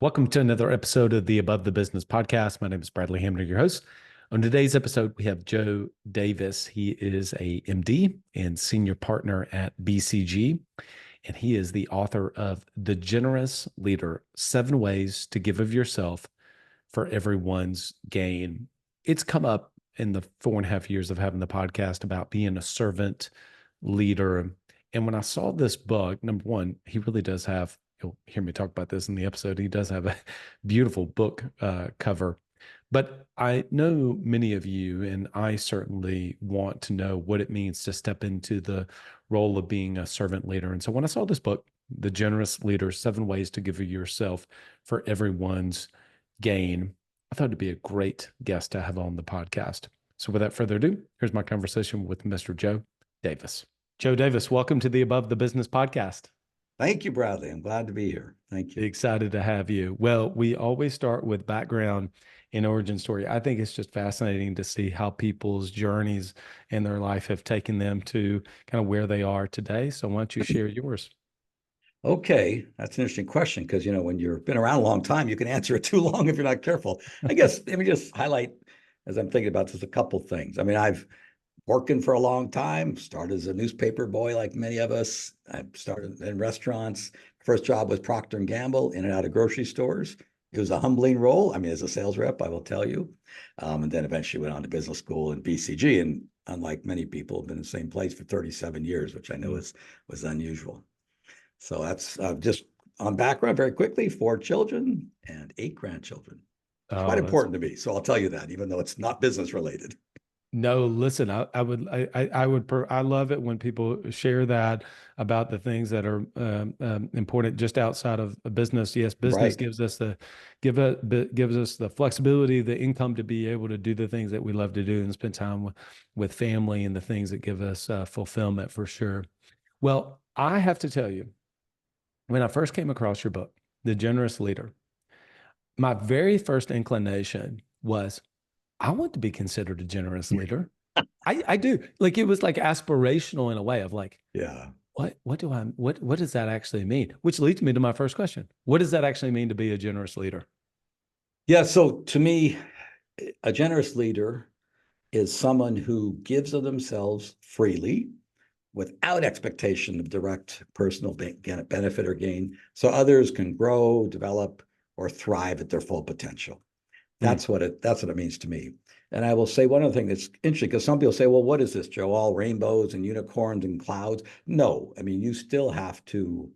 Welcome to another episode of the Above the Business podcast. My name is Bradley Hamner, your host. On today's episode, we have Joe Davis. He is a MD and senior partner at BCG, and he is the author of The Generous Leader: 7 Ways to Give of Yourself for Everyone's Gain. It's come up in the 4.5 years of having the podcast about being a servant leader. And when I saw this book, number one, he really does have, you'll hear me talk about this in the episode, he does have a beautiful book cover. But I know many of you, and I certainly want to know what it means to step into the role of being a servant leader. And so when I saw this book, The Generous Leader: 7 Ways to Give of Yourself for Everyone's Gain, I thought it'd be a great guest to have on the podcast. So without further ado, here's my conversation with Mr. Joe Davis. Joe Davis, welcome to the Above the Business podcast. Thank you, Bradley. I'm glad to be here. Thank you. Excited to have you. Well, we always start with background and origin story. I think it's just fascinating to see how people's journeys in their life have taken them to kind of where they are today. So why don't you share yours? Okay, that's an interesting question because, when you've been around a long time, you can answer it too long if you're not careful. I guess let me just highlight, as I'm thinking about this, a couple things. I mean, I've working for a long time, started as a newspaper boy like many of us. I started in restaurants. First job was Procter and Gamble, in and out of grocery stores. It was a humbling role. I mean, as a sales rep, I will tell you. And then eventually went on to business school in BCG. And unlike many people, have been in the same place for 37 years, which I know was unusual. So that's just on background very quickly: 4 children and 8 grandchildren. It's quite important to me. So I'll tell you that, even though it's not business related. No, listen, I love it when people share that about the things that are important just outside of a business. Yes, business gives us the flexibility, the income to be able to do the things that we love to do and spend time with family and the things that give us fulfillment, for sure. Well, I have to tell you, when I first came across your book, The Generous Leader, my very first inclination was, I want to be considered a generous leader. I do. Like, it was like aspirational in a way of like, yeah, what does that actually mean? Which leads me to my first question. What does that actually mean to be a generous leader? Yeah. So to me, a generous leader is someone who gives of themselves freely without expectation of direct personal benefit or gain, so others can grow, develop, or thrive at their full potential. That's what it means to me. And I will say one other thing that's interesting, because some people say, well, what is this, Joe? All rainbows and unicorns and clouds? No, I mean, you still have to,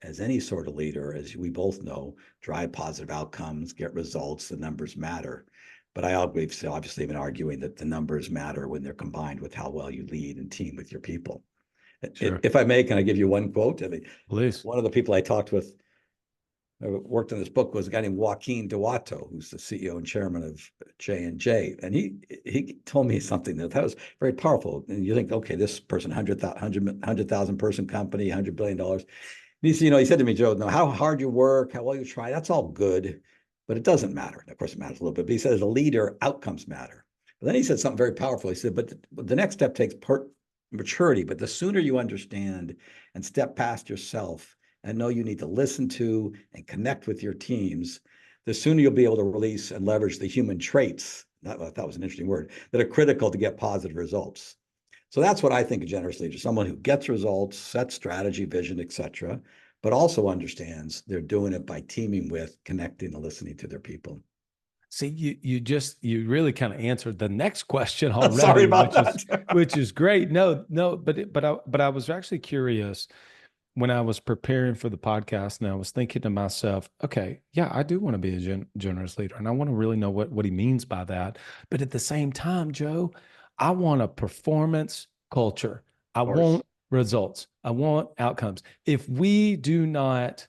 as any sort of leader, as we both know, drive positive outcomes, get results. The numbers matter. But I obviously been arguing that the numbers matter when they're combined with how well you lead and team with your people. Sure. If I may, can I give you one quote? I mean, please. One of the people I talked with, I worked on this book, was a guy named Joaquin Duato, who's the CEO and chairman of J&J. And he told me something that was very powerful. And you think, okay, this person, 100,000 person company, $100 billion. And he said to me, Joe, no, how hard you work, how well you try, that's all good, but it doesn't matter. And of course, it matters a little bit. But he said, as a leader, outcomes matter. But then he said something very powerful. He said, but the next step takes maturity. But the sooner you understand and step past yourself and know you need to listen to and connect with your teams, the sooner you'll be able to release and leverage the human traits, that was an interesting word, that are critical to get positive results. So that's what I think a generous leader: someone who gets results, sets strategy, vision, etc., but also understands they're doing it by teaming with, connecting, and listening to their people. See, you really kind of answered the next question already. Sorry about that. Which is great. No, but I was actually curious when I was preparing for the podcast, and I was thinking to myself, okay, yeah, I do want to be a generous leader, and I want to really know what he means by that. But at the same time, Joe, I want a performance culture. I want results. I want outcomes. If we do not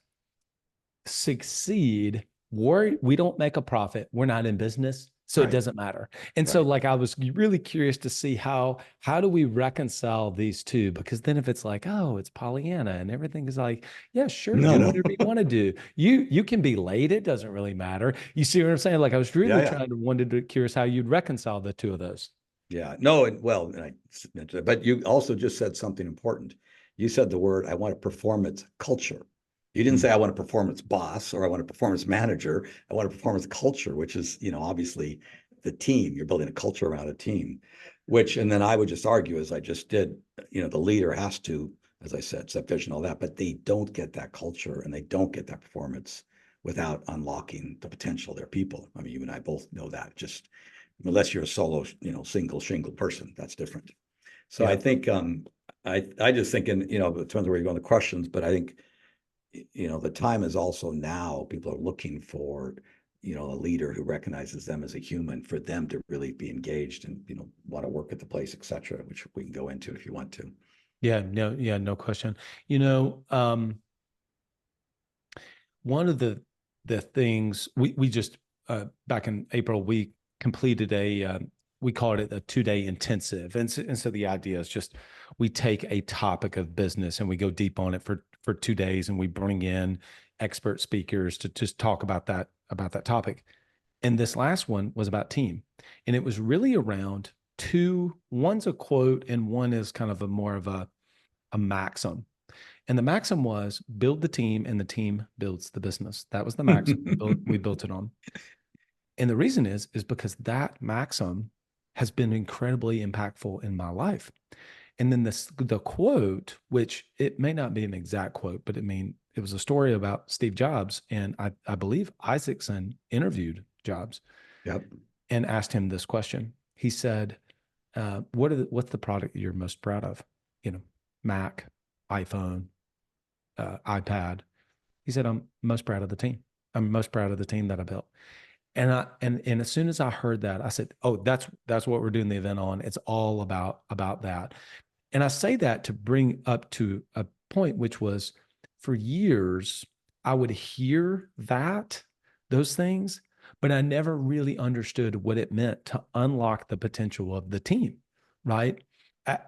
succeed, we don't make a profit, we're not in business. So it doesn't matter. And so like, I was really curious to see how do we reconcile these two? Because then if it's like, oh, it's Pollyanna and everything is like, yeah, sure, do whatever you want to do. You can be late. It doesn't really matter. You see what I'm saying? Like, I was really curious how you'd reconcile the two of those. Yeah, no, but you also just said something important. You said the word, I want a performance culture. You didn't Mm. say I want a performance boss or I want a performance manager. I want a performance culture, which is, obviously the team. You're building a culture around a team, and then I would just argue, as I just did, the leader has to, as I said, set vision, all that, but they don't get that culture and they don't get that performance without unlocking the potential of their people. I mean, you and I both know that. Just unless you're a solo, single shingle person, that's different. So I Yeah. think I just think, it depends where you go on the questions, but I think the time is also now. People are looking for, a leader who recognizes them as a human, for them to really be engaged and, want to work at the place, et cetera, which we can go into if you want to. Yeah, no question. One of the things we just back in April, we completed we called it a 2-day intensive, and so the idea is just we take a topic of business and we go deep on it for 2 days, and we bring in expert speakers to just talk about that topic. And this last one was about team, and it was really around one's a quote and one is kind of a more of a maxim. And the maxim was build the team and the team builds the business. That was the maxim we built it on. And the reason is because that maxim has been incredibly impactful in my life. And then the quote, which it may not be an exact quote, but it was a story about Steve Jobs. And I believe Isaacson interviewed Jobs Yep. and asked him this question. He said, what's the product you're most proud of? Mac, iPhone, iPad. He said, I'm most proud of the team. I'm most proud of the team that I built. And as soon as I heard that, I said, oh, that's what we're doing the event on. It's all about that. And I say that to bring up to a point, which was for years, I would hear those things, but I never really understood what it meant to unlock the potential of the team, right? I,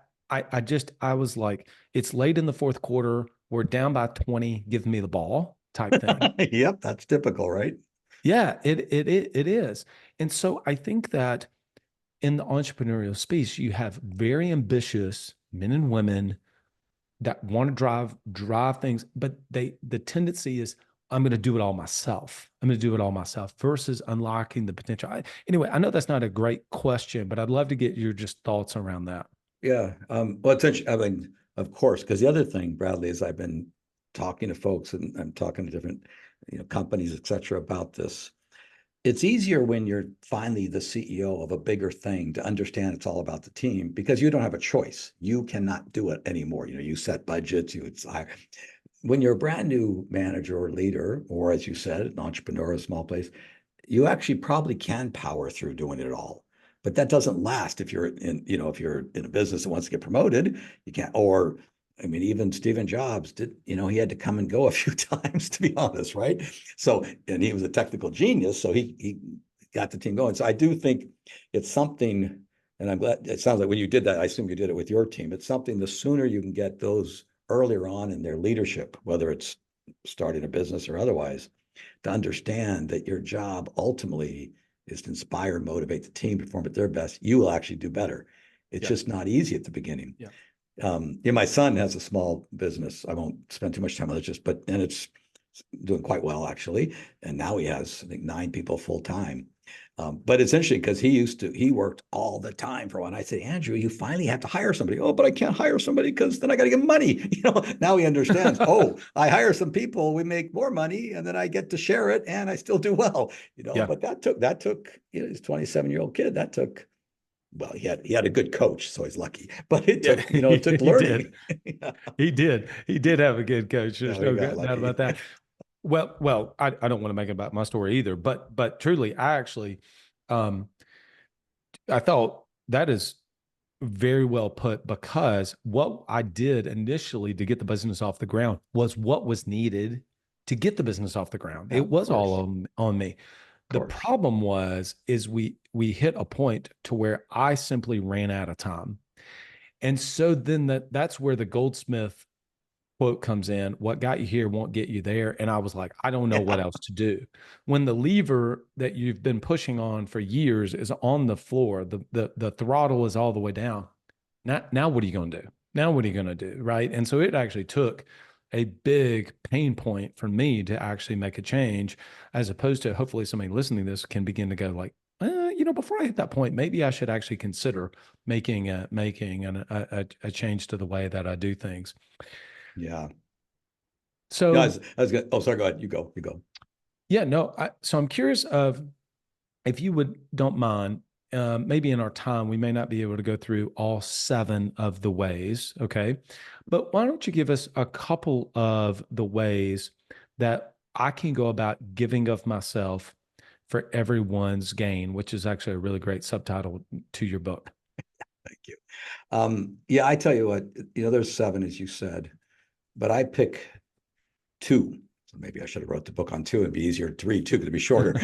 I was like, it's late in the fourth quarter. We're down by 20. Give me the ball type thing. Yep, that's typical, right? Yeah, it is. And so I think that in the entrepreneurial space, you have very ambitious men and women that want to drive things, but the tendency is I'm going to do it all myself. I'm going to do it all myself versus unlocking the potential. Anyway, I know that's not a great question, but I'd love to get your just thoughts around that. Yeah. Well, it's interesting. I mean, of course, because the other thing, Bradley, is I've been talking to folks and I'm talking to different, companies, et cetera, about this. It's easier when you're finally the CEO of a bigger thing to understand it's all about the team, because you don't have a choice. You cannot do it anymore. You set budgets. When you're a brand new manager or leader, or as you said, an entrepreneur, a small place, you actually probably can power through doing it all. But that doesn't last if you're in a business that wants to get promoted. You can't. Or I mean, even Stephen Jobs did, he had to come and go a few times, to be honest, right? So, and he was a technical genius, so he got the team going. So I do think it's something, and I'm glad it sounds like when you did that, I assume you did it with your team. It's something, the sooner you can get those earlier on in their leadership, whether it's starting a business or otherwise, to understand that your job ultimately is to inspire and motivate the team to perform at their best, you will actually do better. It's Yeah. just not easy at the beginning. Yeah. My son has a small business. I won't spend too much time on it, and it's doing quite well, actually. And now he has, I think, 9 people full time. But it's interesting because he worked all the time for a while. And I said, Andrew, you finally have to hire somebody. Oh, but I can't hire somebody because then I got to get money. Now he understands. Oh, I hire some people, we make more money, and then I get to share it, and I still do well. Yeah. But that took his 27-year-old kid. That took, well, he had a good coach, so he's lucky. But it took, it took He learning. did. He did have a good coach. Yeah, There's he no got doubt lucky. about that. Well, I don't want to make it about my story either, but truly, I actually, um, I thought that is very well put, because what I did initially to get the business off the ground was what was needed to get the business off the ground. Yeah, It of was all course, on me. of The course. problem is we hit a point to where I simply ran out of time. And so then that's where the Goldsmith quote comes in: what got you here won't get you there. And I was like, I don't know what Yeah. else to do. When the lever that you've been pushing on for years is on the floor, the throttle is all the way down. Now what are you going to do? Now what are you going to do? Right. And so it actually took a big pain point for me to actually make a change, as opposed to hopefully somebody listening to this can begin to go like, before I hit that point, maybe I should actually consider making a change to the way that I do things. Yeah. So, Yeah, I was gonna, oh, sorry, go ahead. You go. yeah, no. So I'm curious of if you don't mind, maybe in our time, we may not be able to go through all seven of the ways. Okay. But why don't you give us a couple of the ways that I can go about giving of myself for everyone's gain, which is actually a really great subtitle to your book. Thank you. Yeah, I tell you what, there's seven, as you said, but I pick two. So maybe I should have wrote the book on two. It'd be easier to read two because it'd be shorter.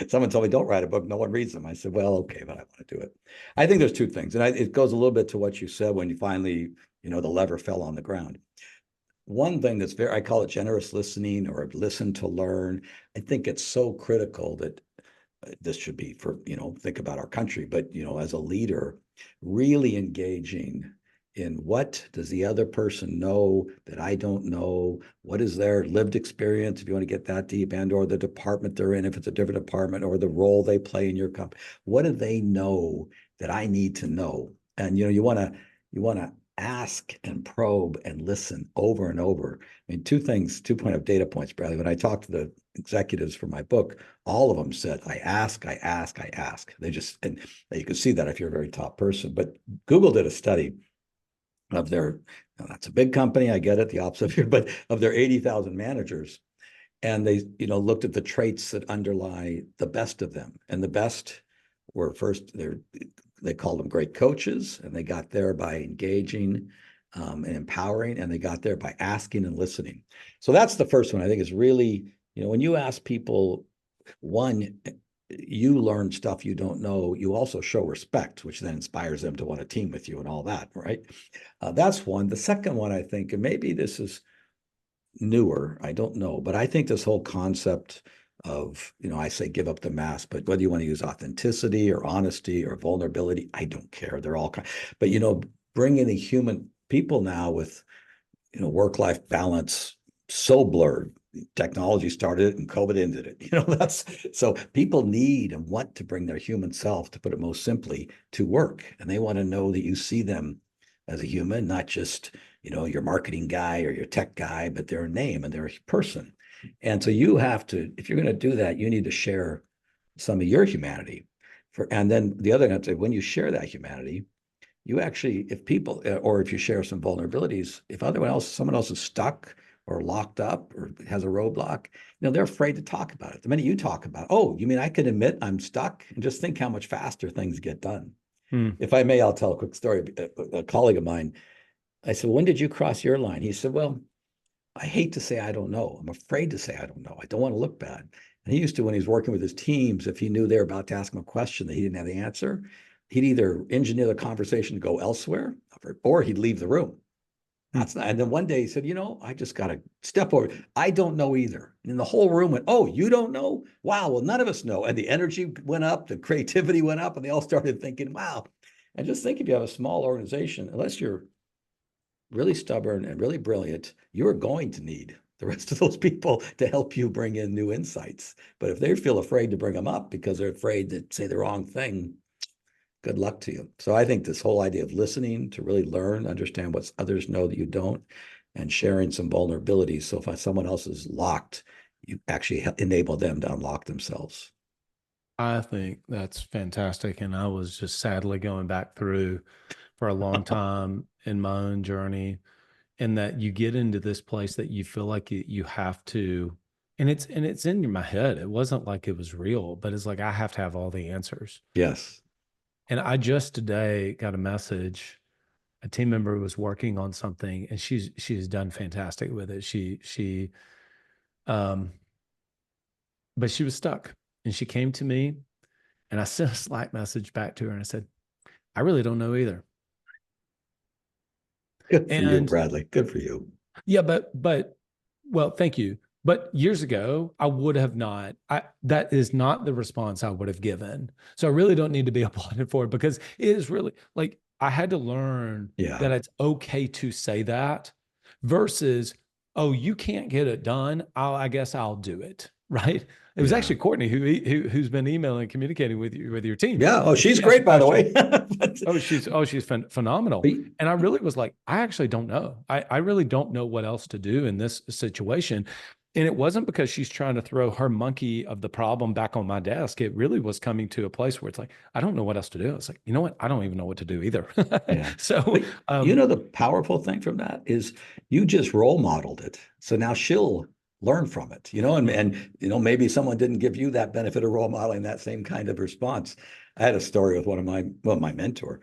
Someone told me, don't write a book. No one reads them. I said, well, okay, but I want to do it. I think there's two things. And it goes a little bit to what you said when you finally, the lever fell on the ground. One thing that's I call it generous listening or listen to learn. I think it's so critical that this should be for, think about our country, but, as a leader, really engaging in what does the other person know that I don't know? What is their lived experience, if you want to get that deep, and or the department they're in, if it's a different department, or the role they play in your company. What do they know that I need to know? And, you want to ask and probe and listen over and over. I mean, two point of data points, Bradley. When I talked to the executives for my book, all of them said, I ask. They just, and you can see that if you're a very top person. But Google did a study of their, that's a big company, I get it, the opposite here, but of their 80,000 managers. And they, looked at the traits that underlie the best of them. And the best were first, they called them great coaches, and they got there by engaging and empowering, and they got there by asking and listening. So that's the first one I think is really, when you ask people, one, you learn stuff you don't know, you also show respect, which then inspires them to want to team with you and all that, right? That's one. The second one, I think, and maybe this is newer, I don't know, but I think this whole concept of, I say give up the mask, but whether you want to use authenticity or honesty or vulnerability, I don't care. They're all kind, but, bringing the human people now with, work-life balance so blurred. Technology started it and COVID ended it. That's so people need and want to bring their human self, to put it most simply, to work. And they want to know that you see them as a human, not just, your marketing guy or your tech guy, but they're a name and they're a person. And so you have to, if you're going to do that, you need to share some of your humanity. And then the other thing, when you share that humanity, you actually, if people, or if you share some vulnerabilities, if someone else is stuck or locked up or has a roadblock, they're afraid to talk about it. The minute you talk about, oh, you mean I can admit I'm stuck? And just think how much faster things get done. If I may, I'll tell a quick story. A colleague of mine, I said, when did you cross your line? He said, well, I hate to say I don't know. I'm afraid to say I don't know. I don't want to look bad. And he used to, when he was working with his teams, if he knew they were about to ask him a question that he didn't have the answer, he'd either engineer the conversation to go elsewhere, or he'd leave the room. That's not, and then one day he said, I just got to step over. I don't know either. And the whole room went, oh, you don't know? Wow. Well, none of us know. And the energy went up, the creativity went up, and they all started thinking, wow. And just think, if you have a small organization, unless you're really stubborn and really brilliant, you're going to need the rest of those people to help you bring in new insights. But if they feel afraid to bring them up because they're afraid to say the wrong thing, good luck to you. So I think this whole idea of listening to really learn, understand what others know that you don't, and sharing some vulnerabilities. So if someone else is locked, you actually enable them to unlock themselves. I think that's fantastic. And I was just sadly going back through for a long time in my own journey, and that you get into this place that you feel like you have to, and it's in my head. It wasn't like it was real, but it's like I have to have all the answers. Yes. And I just today got a message. A team member was working on something, and she's done fantastic with it. Um, but she was stuck, and she came to me, and I sent a Slack message back to her, and I said, I really don't know either. Good for you, And Bradley. Good for you. yeah, well, thank you. But years ago, I would have not. That is not the response I would have given. So I really don't need to be applauded for it, because it is really like I had to learn Yeah. that it's okay to say that versus oh, you can't get it done. I guess I'll do it. Right. It was Yeah. actually Courtney who's been emailing and communicating with you, with your team. Yeah. Oh, And she's she asked a great, by the question. way. But, Oh, she's phenomenal. but And I really was like, I actually don't know. I really don't know what else to do in this situation. And it wasn't because she's trying to throw her monkey of the problem back on my desk. It really was coming to a place where it's like, I don't know what else to do. It's like, you know what? I don't even know what to do either. yeah. So, But you know, the powerful thing from that is you just role modeled it. So now she'll learn from it, and maybe someone didn't give you that benefit of role modeling that same kind of response. I had a story with one of my mentor.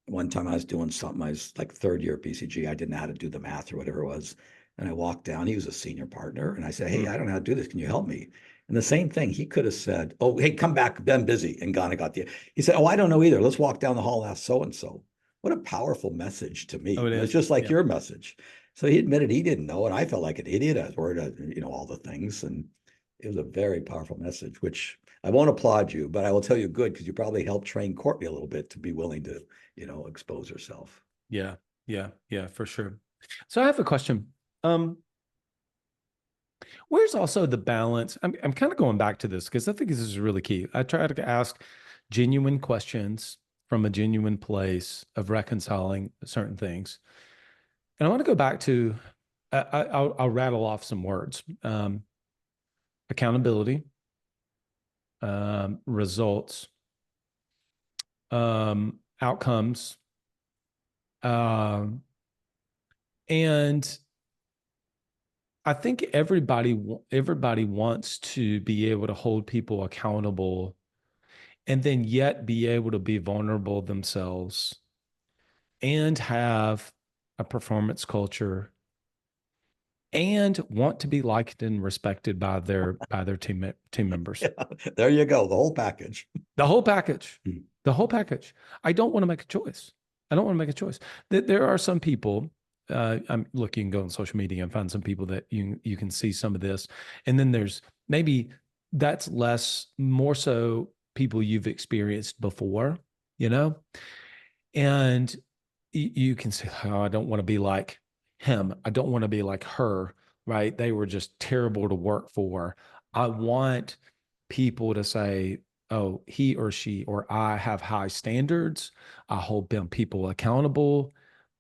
One time I was doing something, I was like third year at BCG. I didn't know how to do the math or whatever it was. And I walked down, he was a senior partner, and I said, "Hey, mm, I don't know how to do this. Can you help me?" And the same thing, he could have said, "Oh, hey, come back, I'm busy," and gone and got the. He said, "Oh, I don't know either. Let's walk down the hall and ask so and so." What a powerful message to oh, me. it It's is. just like Yeah. your message. So he admitted he didn't know, and I felt like an idiot. I was worried, all the things, and it was a very powerful message. Which I won't applaud you, but I will tell you good because you probably helped train Courtney a little bit to be willing to, expose herself. Yeah. Yeah. Yeah, for sure. So I have a question. Um, Where's also the balance? I'm kind of going back to this because I think this is really key. I try to ask genuine questions from a genuine place of reconciling certain things. And I want to go back to, I'll rattle off some words: accountability, results, outcomes, um, and I think everybody wants to be able to hold people accountable and then yet be able to be vulnerable themselves and have a performance culture and want to be liked and respected by their team members. Yeah, there you go, the whole package. The whole package. Hmm. The whole package. I don't want to make a choice. I don't want to make a choice. There are some people. I'm look. You can go on social media and find some people that you can see some of this, and then there's maybe that's less, more so people you've experienced before, you know, and you can say, "Oh, I don't want to be like him. I don't want to be like her." Right? They were just terrible to work for. I want people to say, oh, he or she or I have high standards. I hold them people accountable,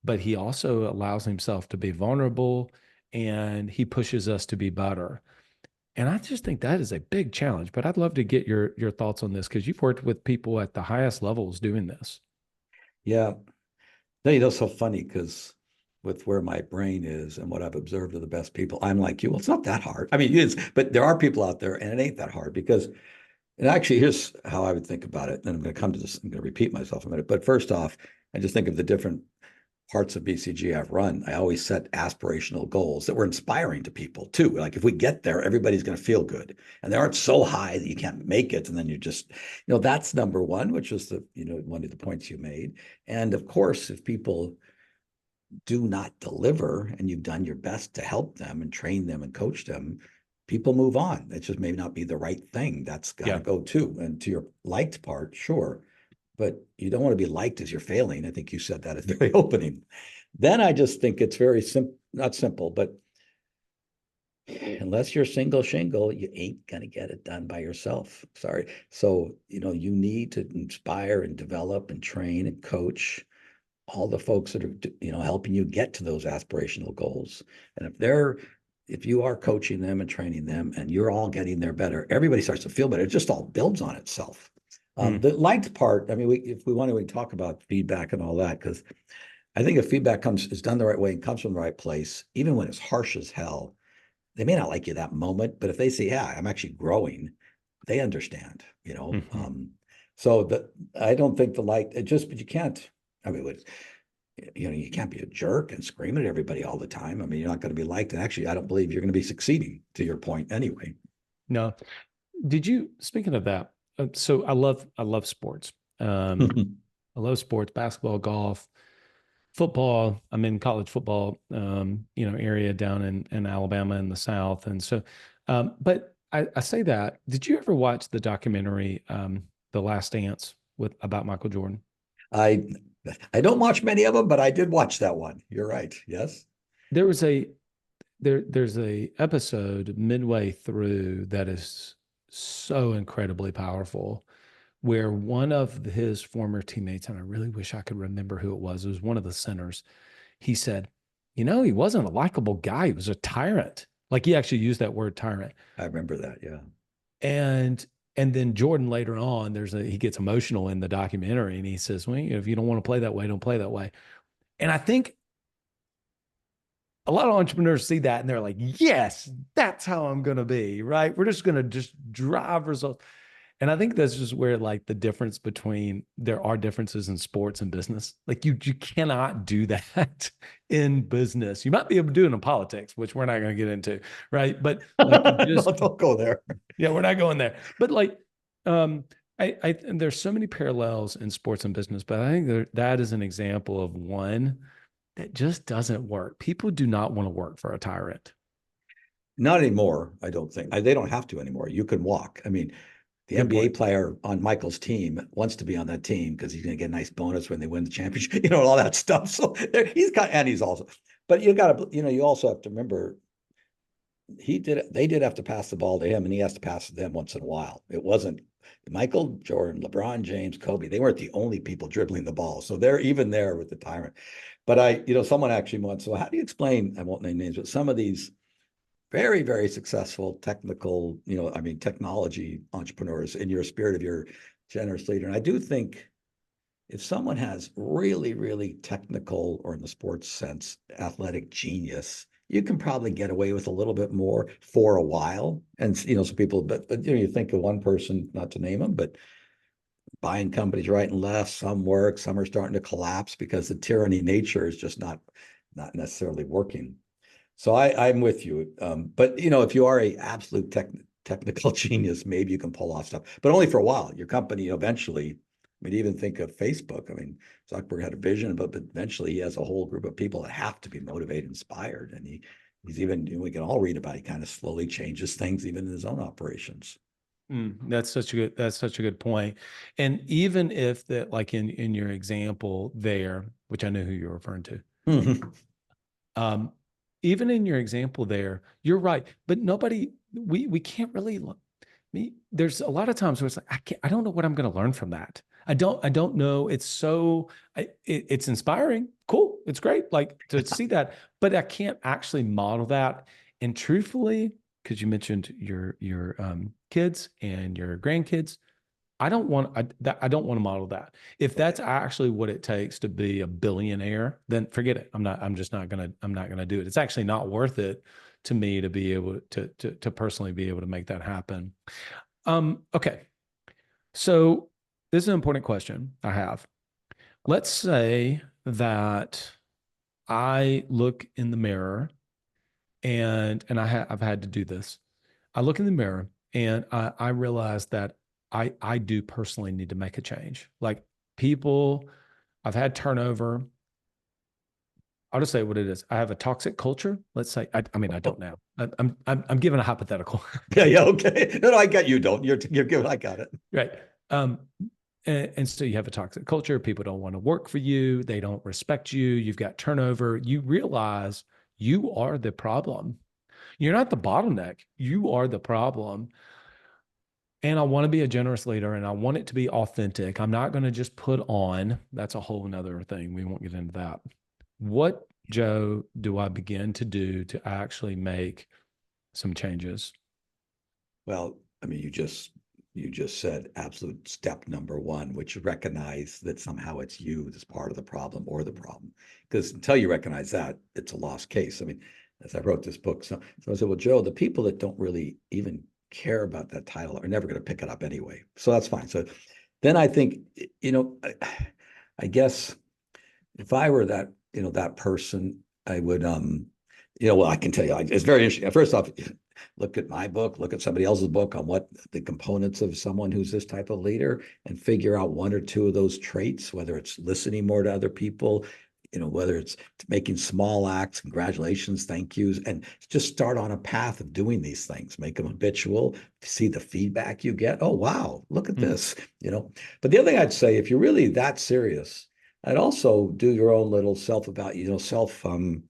but he also allows himself to be vulnerable and he pushes us to be better. And I just think that is a big challenge. But I'd love to get your thoughts on this because you've worked with people at the highest levels doing this. Yeah. That's so funny because with where my brain is and what I've observed of the best people, I'm like you. Well, it's not that hard. I mean, it is, but there are people out there and it ain't that hard because, and actually, here's how I would think about it. And I'm going to come to this, I'm going to repeat myself a minute. But first off, I just think of the different parts of BCG I've run. I always set aspirational goals that were inspiring to people too. Like if we get there, everybody's going to feel good. And they aren't so high that you can't make it. And then you just, that's number one, which was one of the points you made. And of course, if people do not deliver and you've done your best to help them and train them and coach them, people move on. It just may not be the right thing. That's got to Yeah. go too. And to your liked part, sure. But you don't want to be liked as you're failing. I think you said that at the very opening. Then I just think it's very simple, not simple, but unless you're single shingle, you ain't going to get it done by yourself. Sorry. So, you need to inspire and develop and train and coach all the folks that are helping you get to those aspirational goals. And if you are coaching them and training them and you're all getting there better, everybody starts to feel better. It just all builds on itself. Mm, The liked part, I mean, if we want to talk about feedback and all that, because I think if feedback is done the right way and comes from the right place, even when it's harsh as hell, they may not like you that moment, but if they say, yeah, I'm actually growing, they understand, mhm. so I don't think but you can't, I mean, you can't be a jerk and scream at everybody all the time. I mean, you're not going to be liked. And actually, I don't believe you're going to be succeeding, to your point anyway. No. Did you, speaking of that, so I love sports. Um, I love sports, basketball, golf, football. I'm in college football, area down in Alabama in the South. And so, but I say that, did you ever watch the documentary, The Last Dance about Michael Jordan? I I don't watch many of them, but I did watch that one. You're right. Yes. There was a, there's a episode midway through that is so incredibly powerful where one of his former teammates, and I really wish I could remember who it was one of the centers, he said, he wasn't a likable guy. He was a tyrant. Like he actually used that word tyrant. I remember that. Yeah. And and then Jordan later on, he gets emotional in the documentary and he says, well, if you don't want to play that way, don't play that way. And I think a lot of entrepreneurs see that and they're like, yes, that's how I'm going to be, right? We're just going to just drive results. And I think that's just where like the difference between there are differences in sports and business. Like you cannot do that in business. You might be able to do it in politics, which we're not going to get into, right? But like you No, just don't go there. yeah, we're not going there. But like and there's so many parallels in sports and business, but I think that is an example of one that just doesn't work. People do not want to work for a tyrant. Not anymore, I don't think. They don't have to anymore. You can walk. I mean, the Good NBA point. player on Michael's team wants to be on that team because he's going to get a nice bonus when they win the championship, all that stuff. So he's also, but you got to, you also have to remember they did have to pass the ball to him and he has to pass to them once in a while. It wasn't Michael Jordan, LeBron James, Kobe. They weren't the only people dribbling the ball. So they're even there with the tyrant. But someone actually once, so how do you explain, I won't name names, but some of these very, very successful technical, technology entrepreneurs in your spirit of your generous leader. And I do think if someone has really, really technical, or in the sports sense, athletic genius, you can probably get away with a little bit more for a while. And, some people, but you think of one person, not to name them, but buying companies right and left, some work, some are starting to collapse because the tyranny nature is just not necessarily working. So I'm with you. But if you are a absolute technical genius, maybe you can pull off stuff, but only for a while. Your company eventually, even think of Facebook. Zuckerberg had a vision, but eventually he has a whole group of people that have to be motivated, inspired. And he's even, we can all read about, he kind of slowly changes things, even in his own operations. That's such a good point. And even if that, like in your example there, which I know who you're referring to, um, even in your example there, you're right. But we can't really there's a lot of times where it's like, I don't know what I'm going to learn from that. I don't know. It's it's inspiring. Cool. It's great. Like to see that, but I can't actually model that. And truthfully, because you mentioned your kids and your grandkids, I don't want to model that. If that's actually what it takes to be a billionaire, then forget it. I'm not going to do it. It's actually not worth it to me to be able to personally be able to make that happen. Okay. So this is an important question I have. Let's say that I look in the mirror and I've had to do this. I look in the mirror and I realize that I do personally need to make a change. Like people, I've had turnover. I'll just say what it is. I have a toxic culture. Let's say, I don't know. I'm giving a hypothetical. Yeah. Okay. No, I got you. Don't. You're giving. I got it. Right. And so you have a toxic culture. People don't want to work for you. They don't respect you. You've got turnover. You realize you are the problem. You're not the bottleneck. You are the problem. And I want to be a generous leader and I want it to be authentic. I'm not going to just put on, that's a whole nother thing. We won't get into that. What, Joe, do I begin to do to actually make some changes? Well, you just said absolute step number one, which recognize that somehow it's you that's part of the problem or the problem. Because until you recognize that, it's a lost case. As I wrote this book, so I said, well, Joe, the people that don't really even care about that title are never going to pick it up anyway. So that's fine. So then I think, I guess if I were that, that person, I would, well, I can tell you, it's very interesting. First off, look at my book, look at somebody else's book on what the components of someone who's this type of leader, and figure out one or two of those traits, whether it's listening more to other people, whether it's making small acts, congratulations, thank yous, and just start on a path of doing these things, make them habitual, see the feedback you get. Oh, wow, look at this, But the other thing I'd say, if you're really that serious, I'd also do your own little self-evaluation,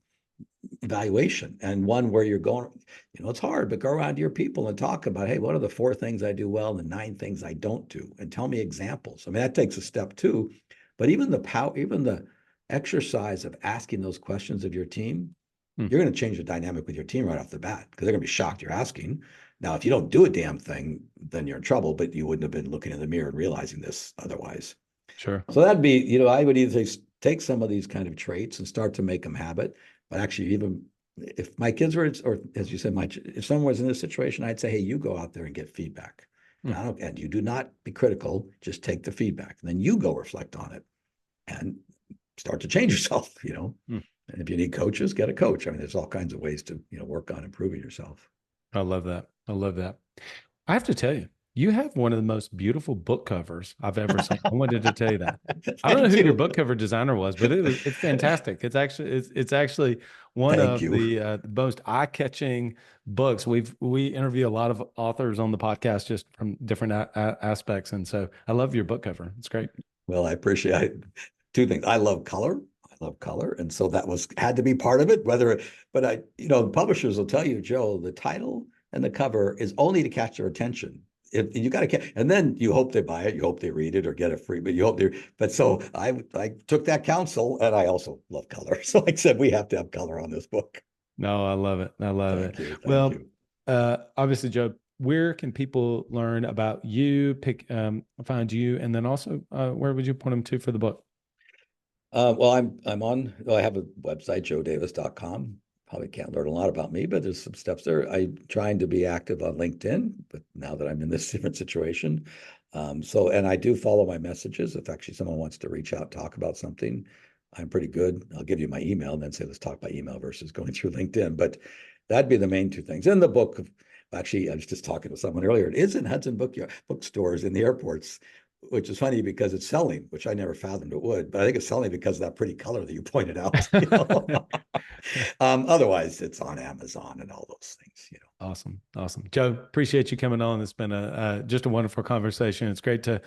evaluation, and one where you're going, it's hard, but go around to your people and talk about, hey, what are the 4 things I do well and the 9 things I don't do? And tell me examples. I mean, that takes a step too. But even the exercise of asking those questions of your team, you're going to change the dynamic with your team right off the bat, because they're going to be shocked you're asking. Now, if you don't do a damn thing, then you're in trouble, but you wouldn't have been looking in the mirror and realizing this otherwise. Sure. So that'd be, I would either take some of these kind of traits and start to make them habit. But actually, even if my kids were, or as you said, if someone was in this situation, I'd say, hey, you go out there and get feedback. And you do not be critical, just take the feedback. And then you go reflect on it and start to change yourself, And if you need coaches, get a coach. I mean, there's all kinds of ways to, work on improving yourself. I love that. I love that. I have to tell you, you have one of the most beautiful book covers I've ever seen. I wanted to tell you that. I don't know who your book cover designer was, but it's fantastic. It's actually one Thank of you. the most eye-catching books. We interview a lot of authors on the podcast just from different aspects, and so I love your book cover. It's great. Well, I appreciate 2 things. I love color. And so that had to be part of it. But publishers will tell you, Joe, the title and the cover is only to catch their attention. If you got to, and then you hope they buy it, you hope they read it or get it free, but you hope they. But so I took that counsel, and I also love color. So I said we have to have color on this book. No, I love it. I love it. Thank you. Obviously, Joe, where can people learn about you, find you, and then also where would you point them to for the book? Well, I have a website, joedavis.com. Probably can't learn a lot about me, but there's some steps there. I'm trying to be active on LinkedIn, but now that I'm in this different situation. And I do follow my messages. If actually someone wants to reach out, talk about something, I'm pretty good. I'll give you my email and then say, let's talk by email versus going through LinkedIn. But that'd be the main 2 things. In the book, actually, I was just talking to someone earlier. It is in Hudson bookstores in the airports, which is funny because it's selling, which I never fathomed it would, but I think it's selling because of that pretty color that you pointed out. Otherwise, it's on Amazon and all those things. Awesome. Joe, appreciate you coming on. It's been just a wonderful conversation. It's great to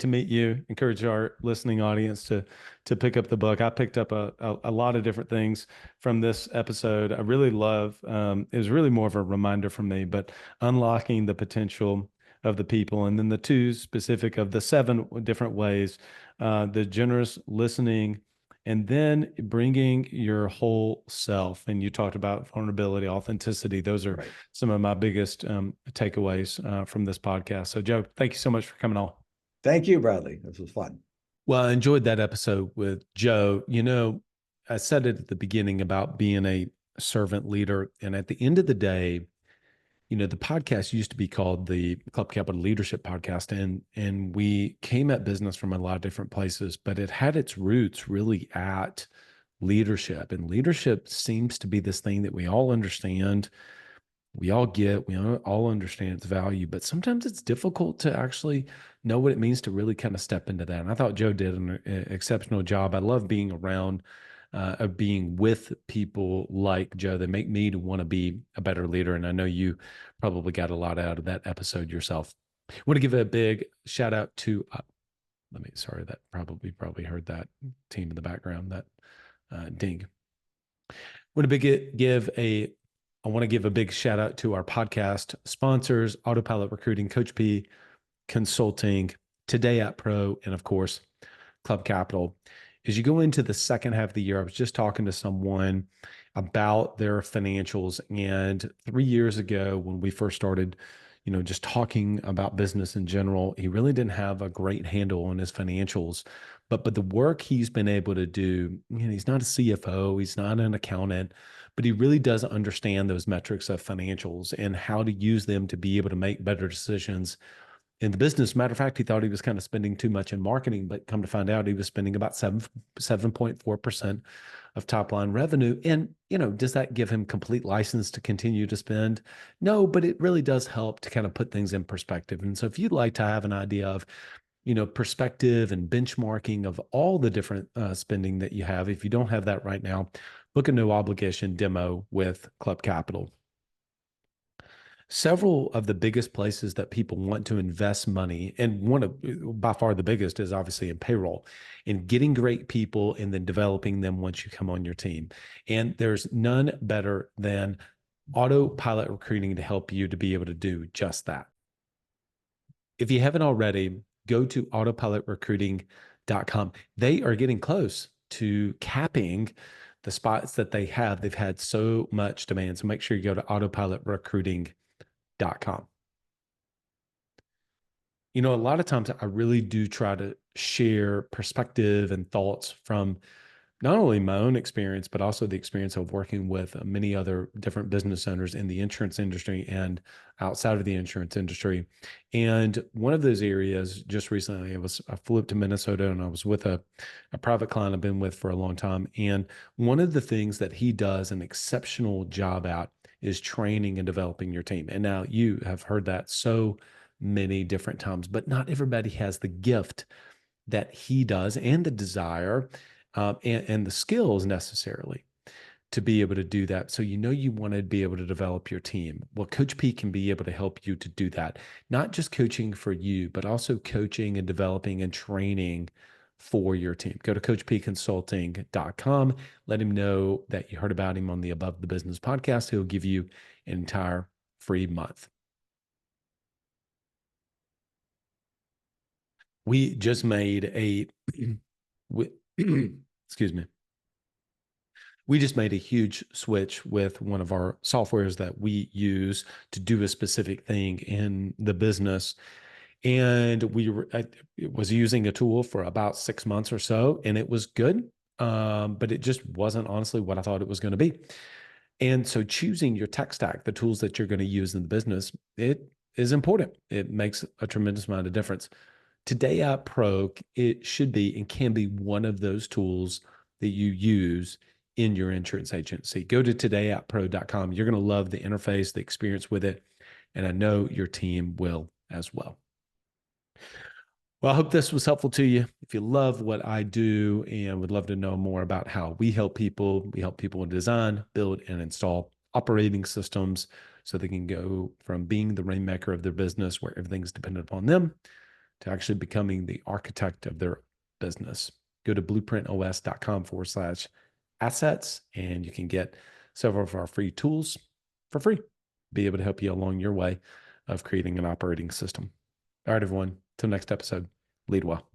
meet you. Encourage our listening audience to pick up the book. I picked up a lot of different things from this episode. I really love. It was really more of a reminder for me, but unlocking the potential of the people, and then the 2 specific of the 7 different ways, the generous listening, and then bringing your whole self. And you talked about vulnerability, authenticity. Those are some of my biggest takeaways from this podcast. So, Joe, thank you so much for coming on. Thank you, Bradley. This was fun. Well, I enjoyed that episode with Joe. I said it at the beginning about being a servant leader. And at the end of the day, the podcast used to be called the Club Capital Leadership Podcast, and we came at business from a lot of different places, but it had its roots really at leadership. And leadership seems to be this thing that we all understand, we all get, we all understand its value, but sometimes it's difficult to actually know what it means to really kind of step into that. And I thought Joe did an exceptional job. I love being around of being with people like Joe that make me to want to be a better leader. And I know you probably got a lot out of that episode yourself. I want to give a big shout out to, that probably heard that team in the background, that ding. I want to give a big shout out to our podcast sponsors, Autopilot Recruiting, Coach P Consulting, Today at Pro, and of course, Club Capital. As you go into the second half of the year, I was just talking to someone about their financials. And 3 years ago, when we first started, just talking about business in general, he really didn't have a great handle on his financials. But the work he's been able to do, he's not a CFO, he's not an accountant, but he really does understand those metrics of financials and how to use them to be able to make better decisions in the business. Matter of fact, he thought he was kind of spending too much in marketing, but come to find out he was spending about 7.4% of top line revenue. And, does that give him complete license to continue to spend? No, but it really does help to kind of put things in perspective. And so if you'd like to have an idea of, perspective and benchmarking of all the different spending that you have, if you don't have that right now, book a no obligation demo with Club Capital. Several of the biggest places that people want to invest money, and one of by far the biggest is obviously in payroll, in getting great people and then developing them once you come on your team. And there's none better than autopilot recruiting to help you to be able to do just that. If you haven't already, go to autopilotrecruiting.com. They are getting close to capping the spots that they have. They've had so much demand. So make sure you go to autopilotrecruiting.com. You know, a lot of times I really do try to share perspective and thoughts from not only my own experience, but also the experience of working with many other different business owners in the insurance industry and outside of the insurance industry. And one of those areas just recently, I flew up to Minnesota and I was with a private client I've been with for a long time. And one of the things that he does an exceptional job at is training and developing your team. And now you have heard that so many different times, but not everybody has the gift that he does and the desire and the skills necessarily to be able to do that. So, you want to be able to develop your team. Well, Coach P can be able to help you to do that. Not just coaching for you, but also coaching and developing and training for your team. Go to coachpconsulting.com. Let him know that you heard about him on the Above the Business podcast. He'll give you an entire free month. We just made excuse me. We just made a huge switch with one of our softwares that we use to do a specific thing in the business. And I was using a tool for about 6 months or so, and it was good. But it just wasn't honestly what I thought it was going to be. And so choosing your tech stack, the tools that you're going to use in the business, it is important. It makes a tremendous amount of difference. Today App Pro, it should be and can be one of those tools that you use in your insurance agency. Go to todayappro.com. You're going to love the interface, the experience with it, and I know your team will as well. Well, I hope this was helpful to you. If you love what I do and would love to know more about how we help people design, build, and install operating systems so they can go from being the rainmaker of their business where everything's dependent upon them to actually becoming the architect of their business. Go to blueprintos.com/assets, and you can get several of our free tools for free, be able to help you along your way of creating an operating system. All right, everyone, till next episode, lead well.